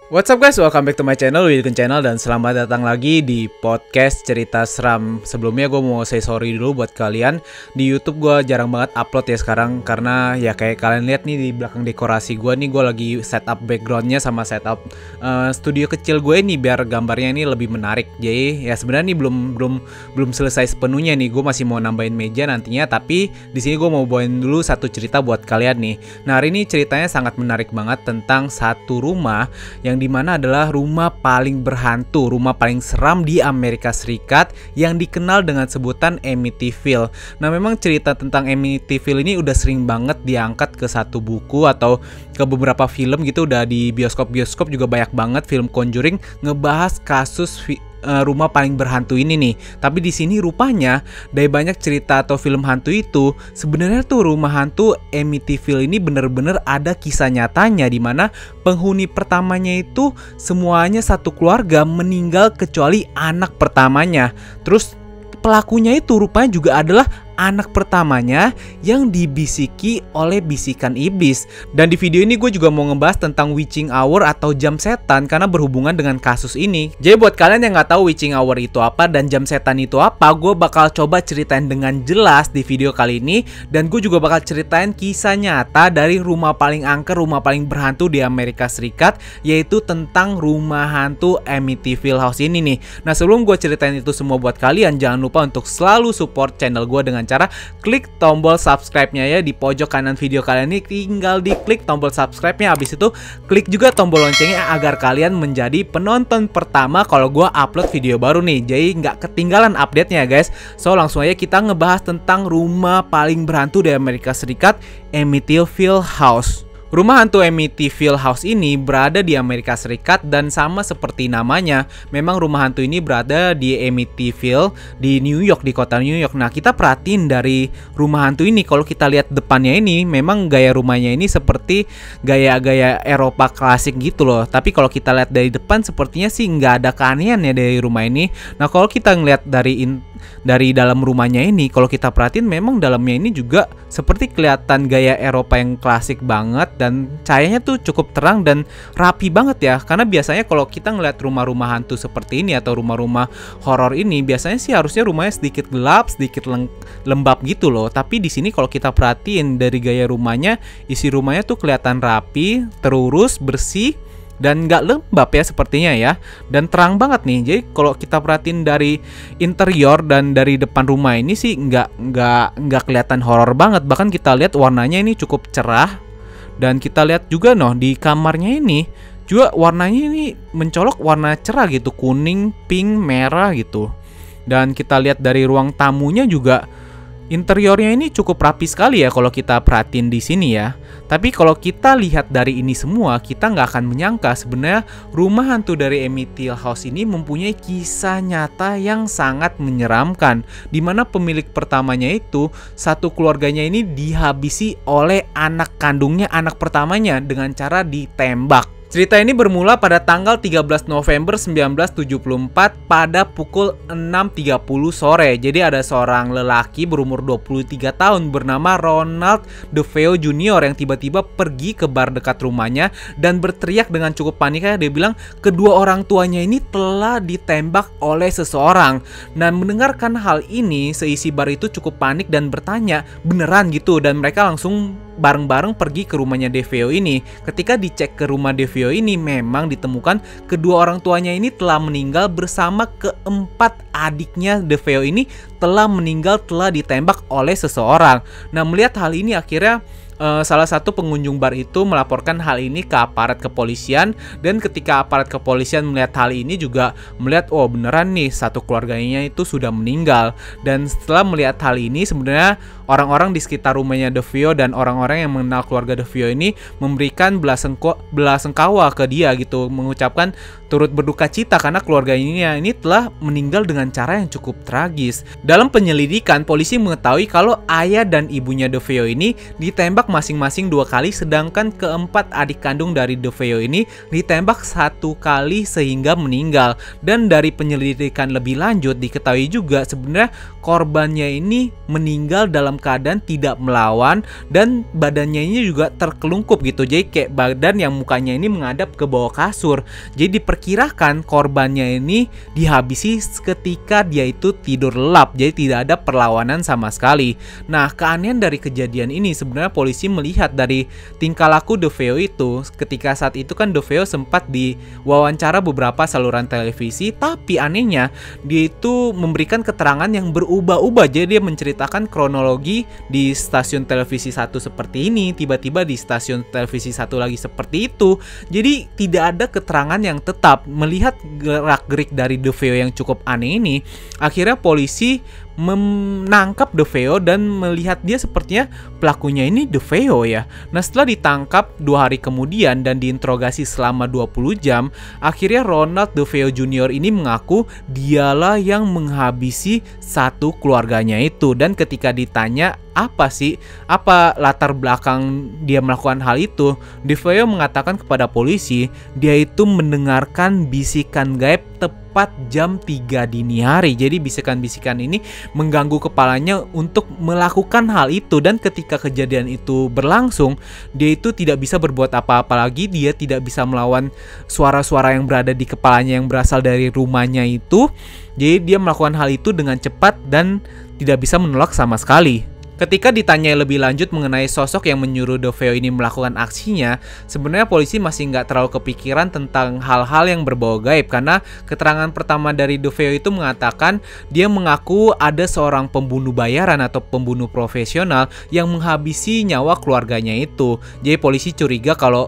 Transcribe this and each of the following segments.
What's up guys, welcome back to my channel, Wilken Channel, dan selamat datang lagi di podcast cerita seram. Sebelumnya gue mau say sorry dulu buat kalian. Di YouTube gue jarang banget upload ya sekarang, karena ya kayak kalian lihat nih di belakang dekorasi gue nih, gue lagi setup backgroundnya sama setup studio kecil gue nih biar gambarnya ini lebih menarik. Jadi ya sebenarnya nih belum selesai sepenuhnya nih, gue masih mau nambahin meja nantinya. Tapi di sini gue mau bawain dulu satu cerita buat kalian nih. Nah, hari ini ceritanya sangat menarik banget tentang satu rumah yang dimana adalah rumah paling berhantu, rumah paling seram di Amerika Serikat yang dikenal dengan sebutan Amityville. Nah, memang cerita tentang Amityville ini udah sering banget diangkat ke satu buku atau ke beberapa film gitu, udah di bioskop juga banyak banget film Conjuring ngebahas kasus rumah paling berhantu ini nih. Tapi di sini rupanya dari banyak cerita atau film hantu itu, sebenarnya tuh rumah hantu Amityville ini bener-bener ada kisah nyatanya, di mana penghuni pertamanya itu semuanya satu keluarga meninggal kecuali anak pertamanya. Terus pelakunya itu rupanya juga adalah anak pertamanya yang dibisiki oleh bisikan iblis. Dan di video ini gue juga mau ngebahas tentang witching hour atau jam setan karena berhubungan dengan kasus ini. Jadi buat kalian yang nggak tahu witching hour itu apa dan jam setan itu apa, gue bakal coba ceritain dengan jelas di video kali ini. Dan gue juga bakal ceritain kisah nyata dari rumah paling angker, rumah paling berhantu di Amerika Serikat, yaitu tentang rumah hantu Amityville House ini nih. Nah, sebelum gue ceritain itu semua buat kalian, jangan lupa untuk selalu support channel gue dengan cara klik tombol subscribe-nya ya di pojok kanan video kalian ini. Tinggal diklik tombol subscribe-nya, habis itu klik juga tombol loncengnya agar kalian menjadi penonton pertama kalau gue upload video baru nih. Jadi nggak ketinggalan update-nya guys. So langsung aja kita ngebahas tentang rumah paling berhantu di Amerika Serikat, Amityville House. Rumah hantu Amityville House ini berada di Amerika Serikat dan sama seperti namanya, memang rumah hantu ini berada di Amityville di New York, di kota New York. Nah, kita perhatiin dari rumah hantu ini, kalau kita lihat depannya ini, memang gaya rumahnya ini seperti gaya-gaya Eropa klasik gitu loh. Tapi kalau kita lihat dari depan, sepertinya sih nggak ada keanehan ya dari rumah ini. Nah, kalau kita ngeliat dari dalam rumahnya ini, kalau kita perhatiin memang dalamnya ini juga seperti kelihatan gaya Eropa yang klasik banget, dan cahayanya tuh cukup terang dan rapi banget ya. Karena biasanya kalau kita ngeliat rumah-rumah hantu seperti ini atau rumah-rumah horor ini, biasanya sih harusnya rumahnya sedikit gelap, sedikit lembab gitu loh. Tapi di sini kalau kita perhatiin dari gaya rumahnya, isi rumahnya tuh kelihatan rapi, terurus, bersih, dan nggak lembab ya sepertinya ya, dan terang banget nih. Jadi kalau kita perhatiin dari interior dan dari depan rumah ini sih nggak kelihatan horor banget. Bahkan kita lihat warnanya ini cukup cerah, dan kita lihat juga di kamarnya ini juga warnanya ini mencolok warna cerah gitu, kuning, pink, merah gitu. Dan kita lihat dari ruang tamunya juga interiornya ini cukup rapi sekali ya kalau kita perhatiin di sini ya. Tapi kalau kita lihat dari ini semua, kita nggak akan menyangka sebenarnya rumah hantu dari Amityville House ini mempunyai kisah nyata yang sangat menyeramkan, di mana pemilik pertamanya itu satu keluarganya ini dihabisi oleh anak kandungnya, anak pertamanya, dengan cara ditembak. Cerita ini bermula pada tanggal 13 November 1974 pada pukul 6.30 sore. Jadi ada seorang lelaki berumur 23 tahun bernama Ronald DeFeo Jr. yang tiba-tiba pergi ke bar dekat rumahnya dan berteriak dengan cukup panik. Dia bilang kedua orang tuanya ini telah ditembak oleh seseorang. Dan mendengarkan hal ini, seisi bar itu cukup panik dan bertanya, beneran gitu? Dan mereka langsung bareng-bareng pergi ke rumahnya DeFeo ini. Ketika dicek ke rumah DeFeo ini, memang ditemukan kedua orang tuanya ini telah meninggal bersama keempat adiknya. DeFeo ini telah meninggal, telah ditembak oleh seseorang. Nah, melihat hal ini akhirnya salah satu pengunjung bar itu melaporkan hal ini ke aparat kepolisian. Dan ketika aparat kepolisian melihat hal ini juga melihat, oh beneran nih satu keluarganya itu sudah meninggal. Dan setelah melihat hal ini, sebenarnya orang-orang di sekitar rumahnya DeFeo dan orang-orang yang mengenal keluarga DeFeo ini memberikan belasungkawa ke dia gitu, mengucapkan turut berduka cita karena keluarga ini telah meninggal dengan cara yang cukup tragis. Dalam penyelidikan, polisi mengetahui kalau ayah dan ibunya DeFeo ini ditembak ditembak masing-masing 2 kali, sedangkan keempat adik kandung dari DeFeo ini ditembak 1 kali sehingga meninggal. Dan dari penyelidikan lebih lanjut diketahui juga sebenarnya korbannya ini meninggal dalam keadaan tidak melawan dan badannya ini juga terkelungkup gitu. Jadi kayak badan yang mukanya ini menghadap ke bawah kasur. Jadi diperkirakan korbannya ini dihabisi ketika dia itu tidur lelap. Jadi tidak ada perlawanan sama sekali. Nah, keanehan dari kejadian ini sebenarnya polisi melihat dari tingkah laku DeFeo itu. Ketika saat itu kan DeFeo sempat diwawancara beberapa saluran televisi, tapi anehnya dia itu memberikan keterangan yang berubah-ubah. Jadi dia menceritakan kronologi di stasiun televisi satu seperti ini, tiba-tiba di stasiun televisi satu lagi seperti itu. Jadi tidak ada keterangan yang tetap. Melihat gerak-gerik dari DeFeo yang cukup aneh ini, akhirnya polisi menangkap DeFeo dan melihat dia sepertinya pelakunya ini DeFeo ya. Nah, setelah ditangkap 2 hari kemudian dan diinterogasi selama 20 jam, akhirnya Ronald DeFeo Jr. ini mengaku dialah yang menghabisi satu keluarganya itu. Dan ketika ditanya apa latar belakang dia melakukan hal itu, DeFeo mengatakan kepada polisi dia itu mendengarkan bisikan gaib tepat jam 3 dini hari. Jadi bisikan-bisikan ini mengganggu kepalanya untuk melakukan hal itu, dan ketika kejadian itu berlangsung, dia itu tidak bisa berbuat apa-apa lagi. Dia tidak bisa melawan suara-suara yang berada di kepalanya yang berasal dari rumahnya itu. Jadi dia melakukan hal itu dengan cepat dan tidak bisa menolak sama sekali. Ketika ditanya lebih lanjut mengenai sosok yang menyuruh DeFeo ini melakukan aksinya, sebenarnya polisi masih nggak terlalu kepikiran tentang hal-hal yang berbau gaib, karena keterangan pertama dari DeFeo itu mengatakan dia mengaku ada seorang pembunuh bayaran atau pembunuh profesional yang menghabisi nyawa keluarganya itu. Jadi polisi curiga kalau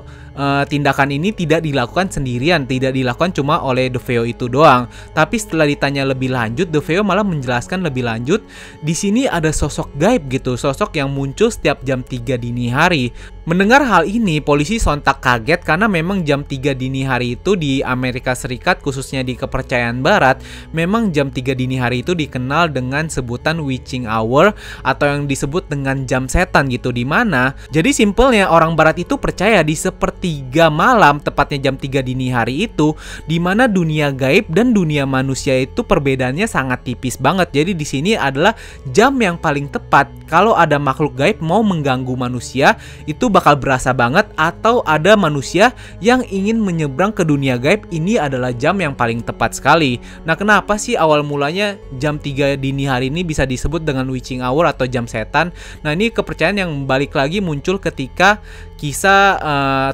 tindakan ini tidak dilakukan sendirian, tidak dilakukan cuma oleh DeFeo itu doang. Tapi setelah ditanya lebih lanjut, DeFeo malah menjelaskan lebih lanjut, di sini ada sosok gaib gitu, sosok yang muncul setiap jam 3 dini hari. Mendengar hal ini, polisi sontak kaget karena memang jam 3 dini hari itu di Amerika Serikat, khususnya di kepercayaan barat, memang jam 3 dini hari itu dikenal dengan sebutan witching hour atau yang disebut dengan jam setan gitu. Dimana jadi simpelnya orang barat itu percaya di sepertiga malam, tepatnya jam 3 dini hari itu, dimana dunia gaib dan dunia manusia itu perbedaannya sangat tipis banget. Jadi di sini adalah jam yang paling tepat kalau ada makhluk gaib mau mengganggu manusia, itu bakal berasa banget. Atau ada manusia yang ingin menyeberang ke dunia gaib, ini adalah jam yang paling tepat sekali. Nah, kenapa sih awal mulanya jam 3 dini hari ini bisa disebut dengan witching hour atau jam setan? Nah, ini kepercayaan yang balik lagi muncul ketika kisah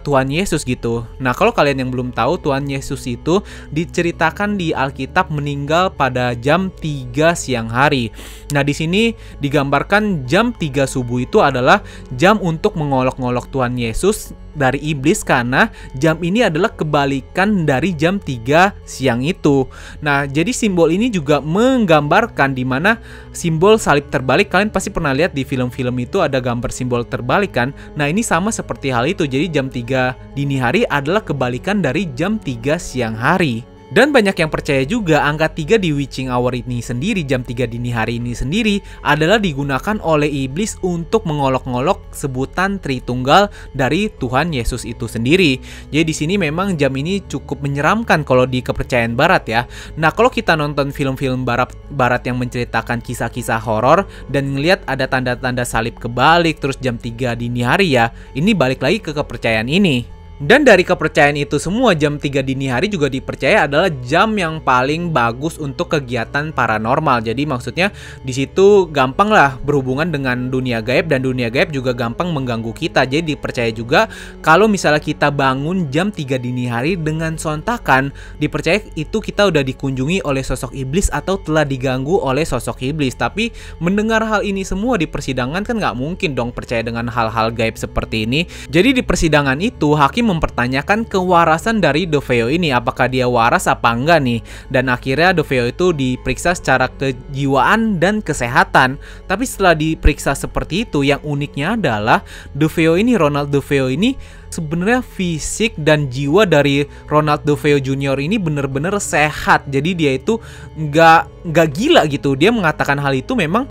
Tuhan Yesus gitu. Nah, kalau kalian yang belum tahu, Tuhan Yesus itu diceritakan di Alkitab meninggal pada jam 3 siang hari. Nah, di sini digambarkan jam 3 subuh itu adalah jam untuk mengolok-ngolok Tuhan Yesus dari iblis, karena jam ini adalah kebalikan dari jam 3 siang itu. Nah, jadi simbol ini juga menggambarkan dimana simbol salib terbalik. Kalian pasti pernah lihat di film-film itu ada gambar simbol terbalik kan. Nah, ini sama seperti hal itu. Jadi jam 3 dini hari adalah kebalikan dari jam 3 siang hari. Dan banyak yang percaya juga angka 3 di witching hour ini sendiri, jam 3 dini hari ini sendiri, adalah digunakan oleh iblis untuk mengolok-ngolok sebutan Tritunggal dari Tuhan Yesus itu sendiri. Jadi di sini memang jam ini cukup menyeramkan kalau di kepercayaan barat ya. Nah, kalau kita nonton film-film barat yang menceritakan kisah-kisah horor dan ngelihat ada tanda-tanda salib kebalik terus jam 3 dini hari ya, ini balik lagi ke kepercayaan ini. Dan dari kepercayaan itu semua, jam 3 dini hari juga dipercaya adalah jam yang paling bagus untuk kegiatan paranormal. Jadi maksudnya di situ gampang lah berhubungan dengan dunia gaib, dan dunia gaib juga gampang mengganggu kita. Jadi dipercaya juga kalau misalnya kita bangun jam 3 dini hari dengan sontakan, dipercaya itu kita udah dikunjungi oleh sosok iblis atau telah diganggu oleh sosok iblis. Tapi mendengar hal ini semua di persidangan kan nggak mungkin dong percaya dengan hal-hal gaib seperti ini. Jadi di persidangan itu hakim mempertanyakan kewarasan dari DeFeo ini, apakah dia waras apa enggak nih. Dan akhirnya DeFeo itu diperiksa secara kejiwaan dan kesehatan. Tapi setelah diperiksa seperti itu, yang uniknya adalah Ronald DeFeo ini sebenarnya fisik dan jiwa dari Ronald DeFeo Jr. ini bener-bener sehat. Jadi dia itu nggak gila gitu. Dia mengatakan hal itu memang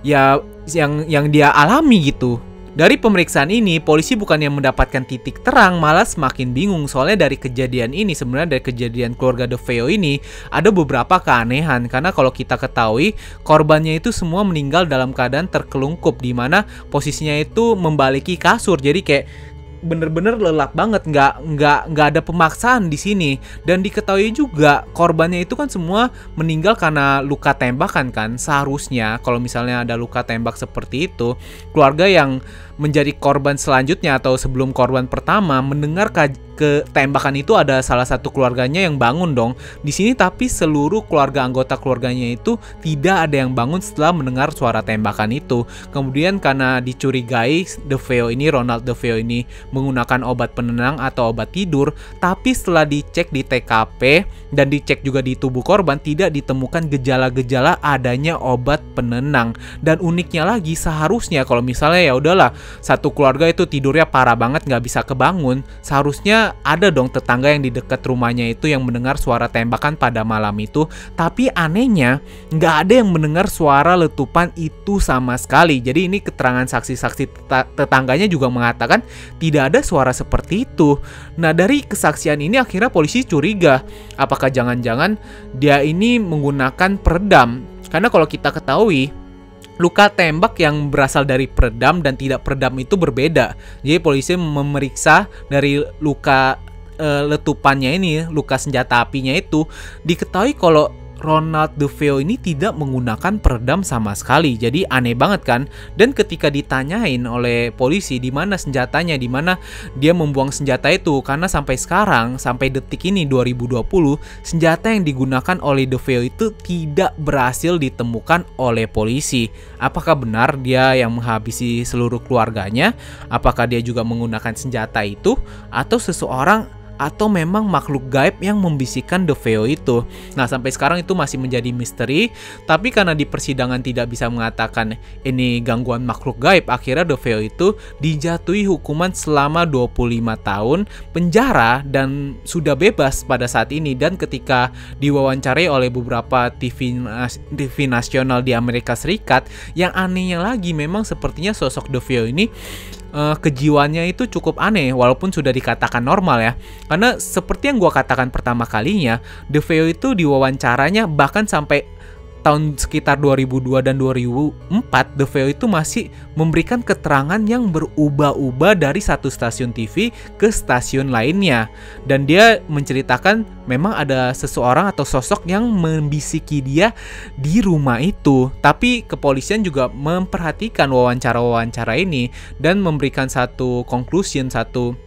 ya yang dia alami gitu. Dari pemeriksaan ini, polisi bukannya mendapatkan titik terang, malah semakin bingung. Soalnya dari kejadian ini, sebenarnya dari kejadian keluarga DeFeo ini, ada beberapa keanehan. Karena kalau kita ketahui, korbannya itu semua meninggal dalam keadaan terkelungkup, di mana posisinya itu membaliki kasur. Jadi kayak bener-bener lelap banget, nggak ada pemaksaan di sini. Dan diketahui juga korbannya itu kan semua meninggal karena luka tembakan kan. Seharusnya kalau misalnya ada luka tembak seperti itu, keluarga yang menjadi korban selanjutnya atau sebelum korban pertama mendengar ketembakan itu ada salah satu keluarganya yang bangun dong. Di sini tapi seluruh keluarga anggota keluarganya itu tidak ada yang bangun setelah mendengar suara tembakan itu. Kemudian karena dicurigai Ronald DeFeo ini menggunakan obat penenang atau obat tidur, tapi setelah dicek di TKP dan dicek juga di tubuh korban tidak ditemukan gejala-gejala adanya obat penenang. Dan uniknya lagi, seharusnya kalau misalnya ya udahlah satu keluarga itu tidurnya parah banget nggak bisa kebangun, seharusnya ada dong tetangga yang di dekat rumahnya itu yang mendengar suara tembakan pada malam itu. Tapi anehnya nggak ada yang mendengar suara letupan itu sama sekali. Jadi ini keterangan saksi-saksi tetangganya juga mengatakan tidak ada suara seperti itu. Nah, dari kesaksian ini akhirnya polisi curiga, apakah jangan-jangan dia ini menggunakan peredam. Karena kalau kita ketahui, luka tembak yang berasal dari peredam dan tidak peredam itu berbeda. Jadi polisi memeriksa dari luka letupannya ini, luka senjata apinya itu, diketahui kalau Ronald DeFeo ini tidak menggunakan peredam sama sekali. Jadi aneh banget kan? Dan ketika ditanyain oleh polisi di mana senjatanya, di mana dia membuang senjata itu, karena sampai sekarang, sampai detik ini 2020, senjata yang digunakan oleh DeFeo itu tidak berhasil ditemukan oleh polisi. Apakah benar dia yang menghabisi seluruh keluarganya? Apakah dia juga menggunakan senjata itu? Atau seseorang atau memang makhluk gaib yang membisikkan DeFeo itu? Nah, sampai sekarang itu masih menjadi misteri. Tapi karena di persidangan tidak bisa mengatakan ini gangguan makhluk gaib, akhirnya DeFeo itu dijatuhi hukuman selama 25 tahun penjara dan sudah bebas pada saat ini. Dan ketika diwawancarai oleh beberapa TV nasional di Amerika Serikat, yang anehnya lagi memang sepertinya sosok DeFeo ini kejiwaannya itu cukup aneh walaupun sudah dikatakan normal ya. Karena seperti yang gua katakan pertama kalinya, DeFeo itu diwawancaranya bahkan sampai tahun sekitar 2002 dan 2004, DeFeo itu masih memberikan keterangan yang berubah-ubah dari satu stasiun TV ke stasiun lainnya. Dan dia menceritakan memang ada seseorang atau sosok yang membisiki dia di rumah itu. Tapi kepolisian juga memperhatikan wawancara-wawancara ini dan memberikan satu conclusion, satu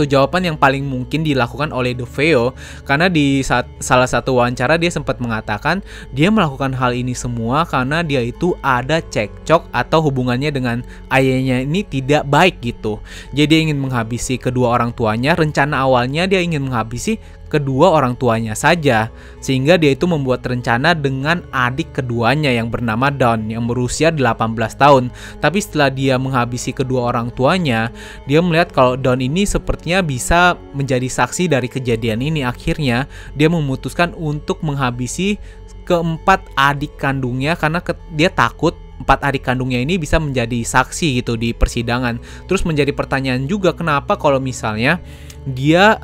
jawaban yang paling mungkin dilakukan oleh DeFeo. Karena di salah satu wawancara dia sempat mengatakan dia melakukan hal ini semua karena dia itu ada cekcok atau hubungannya dengan ayahnya ini tidak baik gitu. Jadi dia ingin menghabisi kedua orang tuanya. Rencana awalnya dia ingin menghabisi kedua orang tuanya saja, sehingga dia itu membuat rencana dengan adik keduanya yang bernama Don yang berusia 18 tahun. Tapi setelah dia menghabisi kedua orang tuanya, dia melihat kalau Don ini sepertinya bisa menjadi saksi dari kejadian ini. Akhirnya dia memutuskan untuk menghabisi keempat adik kandungnya karena dia takut 4 adik kandungnya ini bisa menjadi saksi gitu di persidangan. Terus menjadi pertanyaan juga, kenapa kalau misalnya dia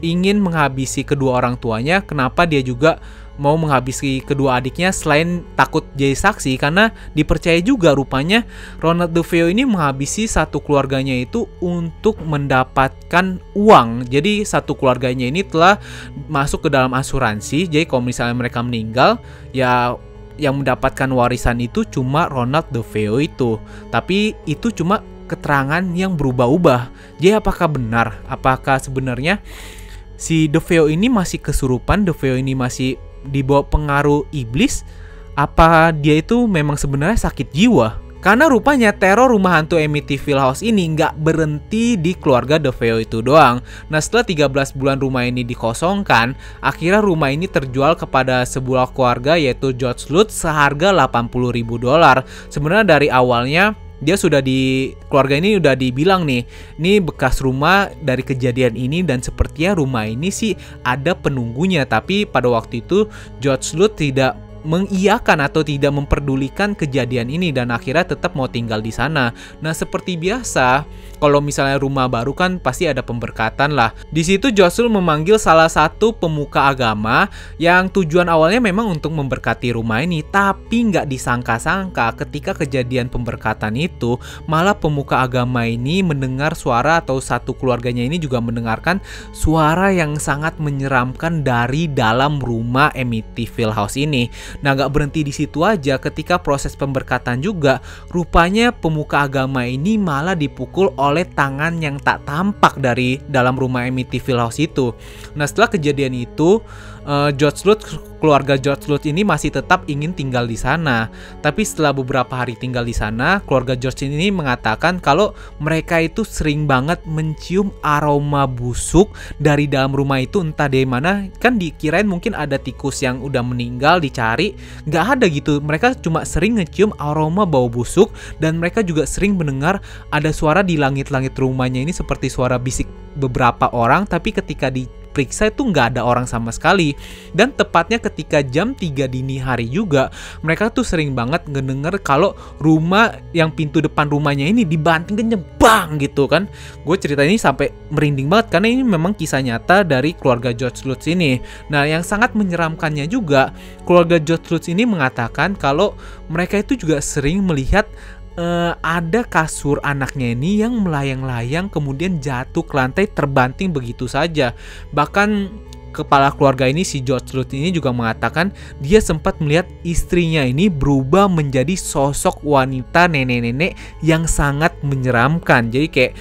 ingin menghabisi kedua orang tuanya, kenapa dia juga mau menghabisi kedua adiknya selain takut jadi saksi? Karena dipercaya juga rupanya Ronald DeFeo ini menghabisi satu keluarganya itu untuk mendapatkan uang. Jadi satu keluarganya ini telah masuk ke dalam asuransi. Jadi kalau misalnya mereka meninggal, ya yang mendapatkan warisan itu cuma Ronald DeFeo itu. Tapi itu cuma keterangan yang berubah-ubah. Jadi apakah benar? Apakah sebenarnya si DeFeo ini masih kesurupan? DeFeo ini masih dibawa pengaruh iblis? Apa dia itu memang sebenarnya sakit jiwa? Karena rupanya teror rumah hantu Amityville House ini nggak berhenti di keluarga DeFeo itu doang. Nah, setelah 13 bulan rumah ini dikosongkan, akhirnya rumah ini terjual kepada sebuah keluarga yaitu George Lutz seharga $80.000. Sebenarnya dari awalnya dia sudah keluarga ini udah dibilang nih, ini bekas rumah dari kejadian ini dan sepertinya rumah ini sih ada penunggunya. Tapi pada waktu itu George Lutz tidak mengiyakan atau tidak memperdulikan kejadian ini dan akhirnya tetap mau tinggal di sana. Nah, seperti biasa, kalau misalnya rumah baru kan pasti ada pemberkatan lah. Di situ Joshua memanggil salah satu pemuka agama yang tujuan awalnya memang untuk memberkati rumah ini, tapi nggak disangka-sangka ketika kejadian pemberkatan itu malah pemuka agama ini mendengar suara, atau satu keluarganya ini juga mendengarkan suara yang sangat menyeramkan dari dalam rumah Amityville House ini. Nah, gak berhenti di situ aja. Ketika proses pemberkatan juga, rupanya pemuka agama ini malah dipukul oleh tangan yang tak tampak dari dalam rumah Amityville House itu. Nah, setelah kejadian itu, keluarga George Lutz ini masih tetap ingin tinggal di sana. Tapi setelah beberapa hari tinggal di sana, keluarga George ini mengatakan kalau mereka itu sering banget mencium aroma busuk dari dalam rumah itu, entah dari mana. Kan dikirain mungkin ada tikus yang udah meninggal, dicari, nggak ada gitu. Mereka cuma sering ngecium aroma bau busuk, dan mereka juga sering mendengar ada suara di langit-langit rumahnya ini seperti suara bisik beberapa orang, tapi ketika diperiksa itu nggak ada orang sama sekali. Dan tepatnya ketika jam 3 dini hari juga, mereka tuh sering banget ngedenger kalau rumah yang pintu depan rumahnya ini dibanting kenceng, bang gitu kan. Gue cerita ini sampai merinding banget karena ini memang kisah nyata dari keluarga George Lutz ini. Nah, yang sangat menyeramkannya juga, keluarga George Lutz ini mengatakan kalau mereka itu juga sering melihat ada kasur anaknya ini yang melayang-layang kemudian jatuh ke lantai terbanting begitu saja. Bahkan kepala keluarga ini, si George Lutz ini juga mengatakan dia sempat melihat istrinya ini berubah menjadi sosok wanita nenek-nenek yang sangat menyeramkan. Jadi kayak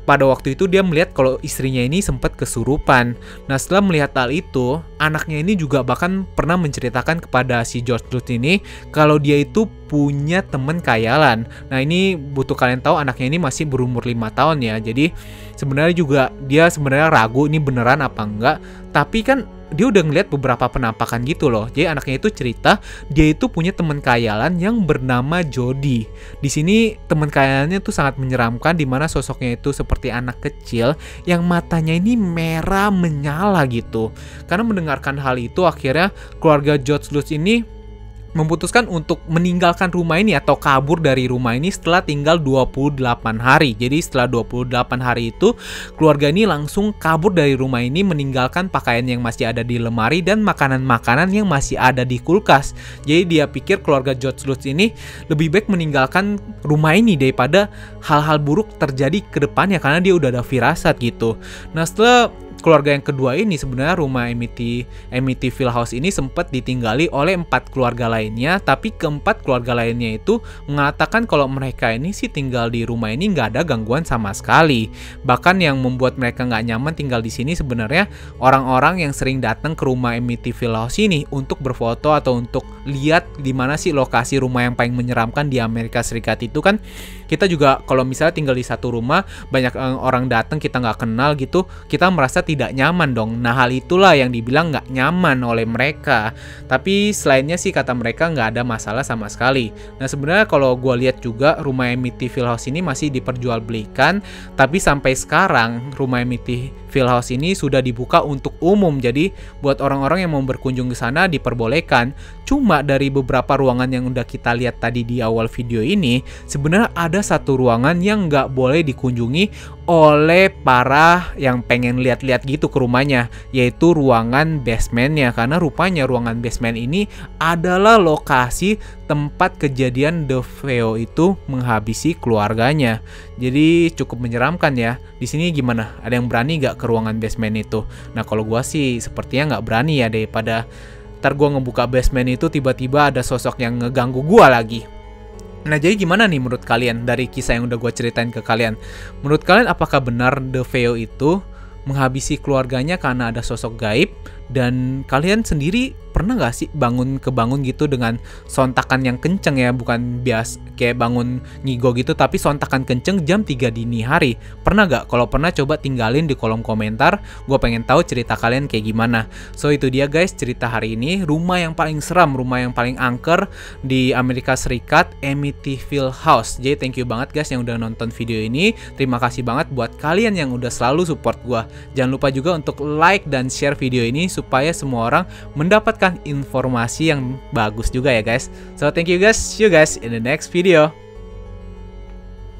pada waktu itu dia melihat kalau istrinya ini sempat kesurupan. Nah, setelah melihat hal itu, anaknya ini juga bahkan pernah menceritakan kepada si George Lutz ini kalau dia itu punya teman khayalan. Nah, ini butuh kalian tahu anaknya ini masih berumur 5 tahun ya. Jadi sebenarnya juga dia sebenarnya ragu ini beneran apa enggak. Tapi kan dia udah ngeliat beberapa penampakan gitu loh. Jadi anaknya itu cerita dia itu punya teman khayalan yang bernama Jody. Di sini teman khayalannya tuh sangat menyeramkan, di mana sosoknya itu seperti anak kecil yang matanya ini merah menyala gitu. Karena mendengarkan hal itu, akhirnya keluarga George Lutz ini memutuskan untuk meninggalkan rumah ini atau kabur dari rumah ini setelah tinggal 28 hari. Jadi setelah 28 hari itu, keluarga ini langsung kabur dari rumah ini, meninggalkan pakaian yang masih ada di lemari dan makanan-makanan yang masih ada di kulkas. Jadi dia pikir keluarga George Lutz ini lebih baik meninggalkan rumah ini daripada hal-hal buruk terjadi ke depannya, karena dia udah ada firasat gitu. Nah, setelah keluarga yang kedua ini, sebenarnya rumah Amityville House ini sempat ditinggali oleh 4 keluarga lainnya, tapi keempat keluarga lainnya itu mengatakan kalau mereka ini sih tinggal di rumah ini nggak ada gangguan sama sekali. Bahkan yang membuat mereka nggak nyaman tinggal di sini sebenarnya orang-orang yang sering datang ke rumah Amityville House ini untuk berfoto atau untuk lihat di mana sih lokasi rumah yang paling menyeramkan di Amerika Serikat itu. Kan kita juga kalau misalnya tinggal di satu rumah, banyak orang datang kita nggak kenal gitu, kita merasa tidak nyaman dong. Nah, hal itulah yang dibilang nggak nyaman oleh mereka. Tapi selainnya sih kata mereka nggak ada masalah sama sekali. Nah, sebenarnya kalau gue lihat juga rumah Amityville House ini masih diperjualbelikan, tapi sampai sekarang rumah Amityville House ini sudah dibuka untuk umum. Jadi buat orang-orang yang mau berkunjung ke sana diperbolehkan. Cuma dari beberapa ruangan yang udah kita lihat tadi di awal video ini, sebenarnya ada satu ruangan yang nggak boleh dikunjungi oleh para yang pengen lihat-lihat gitu ke rumahnya, yaitu ruangan basementnya. Karena rupanya ruangan basement ini adalah lokasi tempat kejadian DeFeo itu menghabisi keluarganya. Jadi cukup menyeramkan ya. Di sini gimana? Ada yang berani nggak ke ruangan basement itu? Nah, kalau gua sih sepertinya nggak berani ya, daripada ntar gua ngebuka basement itu tiba-tiba ada sosok yang ngeganggu gua lagi. Nah, jadi gimana nih menurut kalian dari kisah yang udah gue ceritain ke kalian? Menurut kalian apakah benar DeFeo itu menghabisi keluarganya karena ada sosok gaib? Dan kalian sendiri pernah gak sih kebangun gitu dengan sontakan yang kenceng ya? Bukan biasa kayak bangun ngigo gitu, tapi sontakan kenceng jam 3 dini hari. Pernah gak? Kalau pernah coba tinggalin di kolom komentar. Gue pengen tahu cerita kalian kayak gimana. So itu dia guys cerita hari ini. Rumah yang paling seram, rumah yang paling angker di Amerika Serikat, Amityville House. Jadi thank you banget guys yang udah nonton video ini. Terima kasih banget buat kalian yang udah selalu support gue. Jangan lupa juga untuk like dan share video ini supaya semua orang mendapatkan informasi yang bagus juga ya guys. So thank you guys, see you guys in the next video.